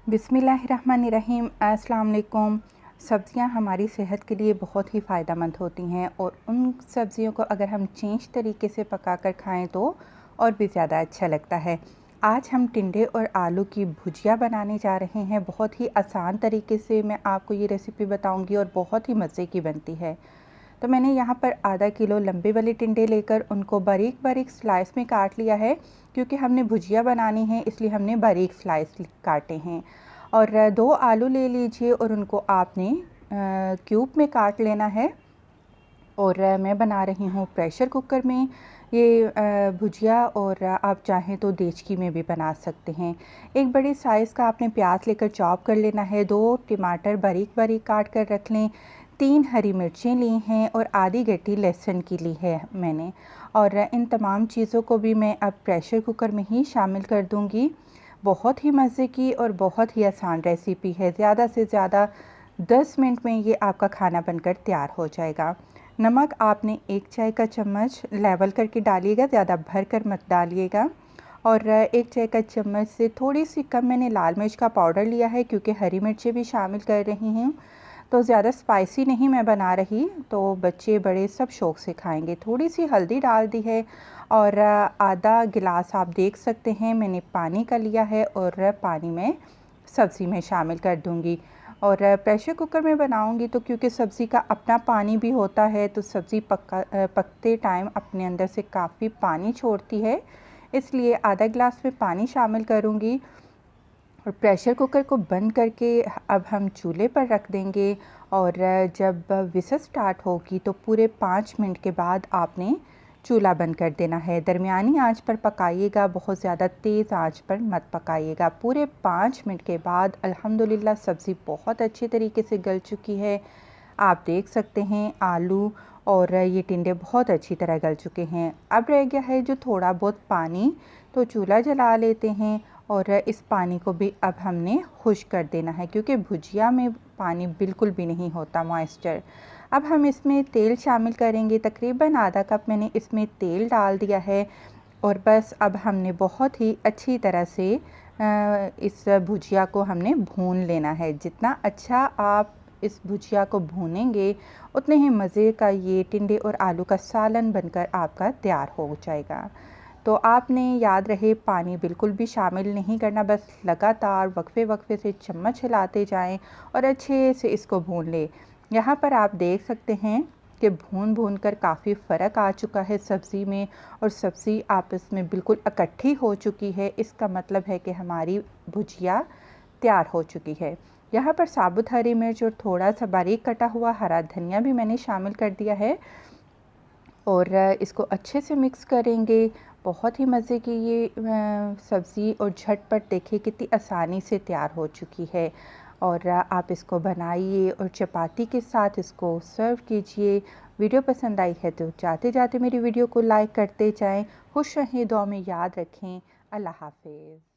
बिस्मिल्लाहिर्रहमानिर्रहीम। अस्सलाम वालेकुम। सब्ज़ियाँ हमारी सेहत के लिए बहुत ही फ़ायदेमंद होती हैं और उन सब्ज़ियों को अगर हम चेंज तरीके से पकाकर खाएं तो और भी ज़्यादा अच्छा लगता है। आज हम टिंडे और आलू की भुजिया बनाने जा रहे हैं। बहुत ही आसान तरीके से मैं आपको ये रेसिपी बताऊंगी और बहुत ही मज़े की बनती है। तो मैंने यहाँ पर आधा किलो लंबे वाले टिंडे लेकर उनको बारीक बारीक स्लाइस में काट लिया है, क्योंकि हमने भुजिया बनानी है इसलिए हमने बारीक स्लाइस काटे हैं। और दो आलू ले लीजिए और उनको आपने क्यूब में काट लेना है। और मैं बना रही हूँ प्रेशर कुकर में ये भुजिया, और आप चाहें तो देचकी में भी बना सकते हैं। एक बड़े साइज़ का आपने प्याज लेकर चॉप कर लेना है। 2 टमाटर बारीक बारीक काट कर रख लें। 3 हरी मिर्चें ली हैं और आधी गड्डी लहसुन की ली है मैंने। और इन तमाम चीज़ों को भी मैं अब प्रेशर कुकर में ही शामिल कर दूँगी। बहुत ही मज़े की और बहुत ही आसान रेसिपी है। ज़्यादा से ज़्यादा 10 मिनट में ये आपका खाना बनकर तैयार हो जाएगा। नमक आपने 1 चाय का चम्मच लेवल करके डालिएगा, ज़्यादा भर कर मत डालिएगा। और 1 चाय का चम्मच से थोड़ी सी कम मैंने लाल मिर्च का पाउडर लिया है, क्योंकि हरी मिर्चें भी शामिल कर रही हूँ तो ज़्यादा स्पाइसी नहीं मैं बना रही, तो बच्चे बड़े सब शौक़ से खाएंगे। थोड़ी सी हल्दी डाल दी है और आधा गिलास आप देख सकते हैं मैंने पानी का लिया है और पानी में सब्ज़ी में शामिल कर दूँगी। और प्रेशर कुकर में बनाऊंगी तो क्योंकि सब्ज़ी का अपना पानी भी होता है, तो सब्ज़ी पकते टाइम अपने अंदर से काफ़ी पानी छोड़ती है, इसलिए आधा गिलास में पानी शामिल करूंगी। और प्रेशर कुकर को बंद करके अब हम चूल्हे पर रख देंगे। और जब विसल स्टार्ट होगी तो पूरे 5 मिनट के बाद आपने चूल्हा बंद कर देना है। दरमियानी आंच पर पकाइएगा, बहुत ज़्यादा तेज़ आंच पर मत पकाइएगा। पूरे 5 मिनट के बाद अल्हम्दुलिल्लाह सब्ज़ी बहुत अच्छे तरीके से गल चुकी है। आप देख सकते हैं आलू और ये टिंडे बहुत अच्छी तरह गल चुके हैं। अब रह गया है जो थोड़ा बहुत पानी, तो चूल्हा जला लेते हैं और इस पानी को भी अब हमने खुश्क कर देना है, क्योंकि भुजिया में पानी बिल्कुल भी नहीं होता मॉइस्चर। अब हम इसमें तेल शामिल करेंगे, तकरीबन आधा कप मैंने इसमें तेल डाल दिया है। और बस अब हमने बहुत ही अच्छी तरह से इस भुजिया को हमने भून लेना है। जितना अच्छा आप इस भुजिया को भूनेंगे उतने ही मज़े का ये टिंडे और आलू का सालन बनकर आपका तैयार हो जाएगा। तो आपने याद रहे पानी बिल्कुल भी शामिल नहीं करना, बस लगातार वक्फे वक्फे से चम्मच हिलाते जाएं और अच्छे से इसको भून लें। यहाँ पर आप देख सकते हैं कि भून भून कर काफ़ी फ़र्क आ चुका है सब्ज़ी में, और सब्ज़ी आपस में बिल्कुल इकट्ठी हो चुकी है। इसका मतलब है कि हमारी भुजिया तैयार हो चुकी है। यहाँ पर साबुत हरी मिर्च और थोड़ा सा बारीक कटा हुआ हरा धनिया भी मैंने शामिल कर दिया है और इसको अच्छे से मिक्स करेंगे। बहुत ही मज़े की ये सब्ज़ी और झटपट देखिए कितनी आसानी से तैयार हो चुकी है। और आप इसको बनाइए और चपाती के साथ इसको सर्व कीजिए। वीडियो पसंद आई है तो जाते जाते मेरी वीडियो को लाइक करते जाएं। खुश रहें, दुआ में याद रखें। अल्लाह हाफ़िज़।